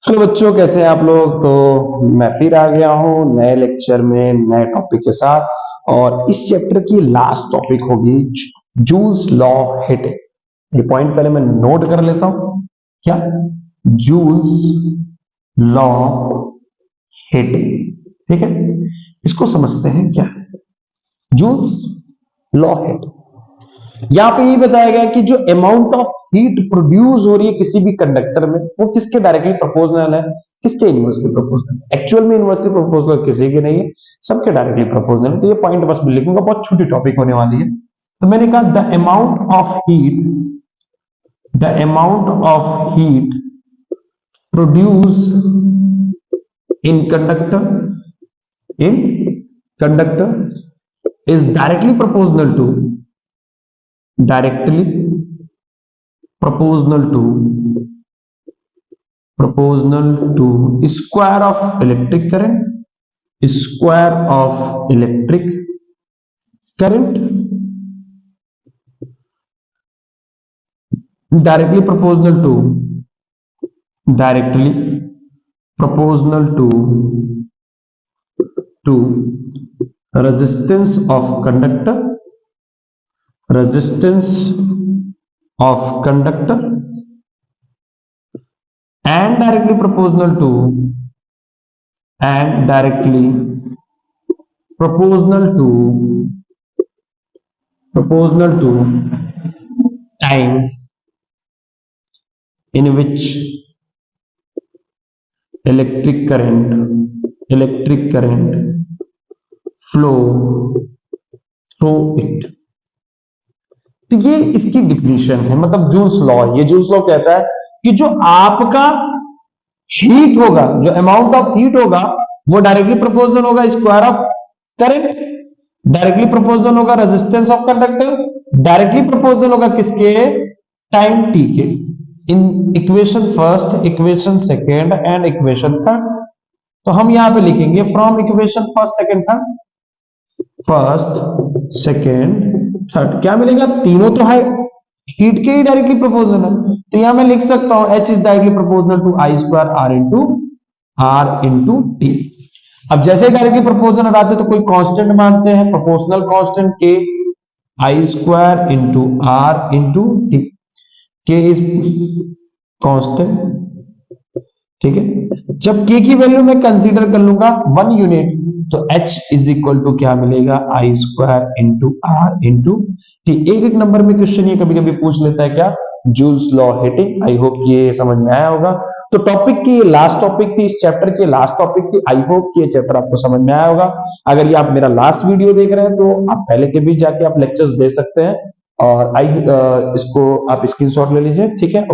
Hello बच्चों, कैसे हैं आप लोग। तो मैं फिर आ गया हूँ नए लेक्चर में नए टॉपिक के साथ। और इस चैप्टर की लास्ट टॉपिक होगी जूल्स लॉ हिटिंग। ये पॉइंट पहले मैं नोट कर लेता हूं। क्या? Joule's law heating. ठीक है, इसको समझते हैं क्या है जूल्स लॉ हिटिंग। यहाँ पे ये बताया गया कि जो अमाउंट ऑफ हीट प्रोड्यूस हो रही है किसी भी कंडक्टर में, वो किसके डायरेक्टली प्रोपोर्शनल है, किसके इनवर्सली प्रोपोर्शनल। एक्चुअल में इनवर्सली प्रोपोर्शनल किसी के नहीं है, सबके डायरेक्टली प्रोपोर्शनल है। तो ये पॉइंट बस लिखूंगा, बहुत छोटी टॉपिक होने वाली है। तो मैंने कहा the amount of heat produce in conductor is directly proportional to square of electric current directly proportional to resistance of conductor and directly proportional to time in which electric current flow through it। तो ये इसकी definition है, मतलब joules law. ये joules law कहता है कि जो आपका हीट होगा, जो अमाउंट ऑफ हीट होगा, वो डायरेक्टली प्रोपोर्शनल होगा square of current, directly proportional होगा resistance of conductor, directly proportional होगा किसके, टाइम टी के। In equation first, equation second and equation third. तो हम यहां पे लिखेंगे from equation first second third क्या मिलेगा, तीनों तो है हीट के ही डायरेक्टली प्रोपोर्शनल है। तो यहां मैं लिख सकता हूं H is directly proportional to I square R into T. अब जैसे डायरेक्टली प्रोपोर्शनल आते तो कोई कांस्टेंट मानते हैं, proportional constant K I square into R into T. K is constant, ठीक है। जब K की वैल्यू मैं कंसीडर कर लूंगा 1 यूनिट, तो H इज इक्वल टू क्या मिलेगा, I square into R into T. एक एक नंबर में क्वेश्चन ये कभी कभी पूछ लेता है क्या, Joule's law heating. I hope ये समझ में आया होगा। तो टॉपिक की लास्ट टॉपिक थी, इस चैप्टर की लास्ट टॉपिक थी। आई होप कि ये चैप्टर आपको समझ में आया होगा। अगर ये आप मेरा लास्ट वीडियो देख रहे हैं तो आप पहले के भी जाके आप लेक्चर्स दे सकते हैं, और इसको आप स्क्रीनशॉट ले लीजिए, ठीक है।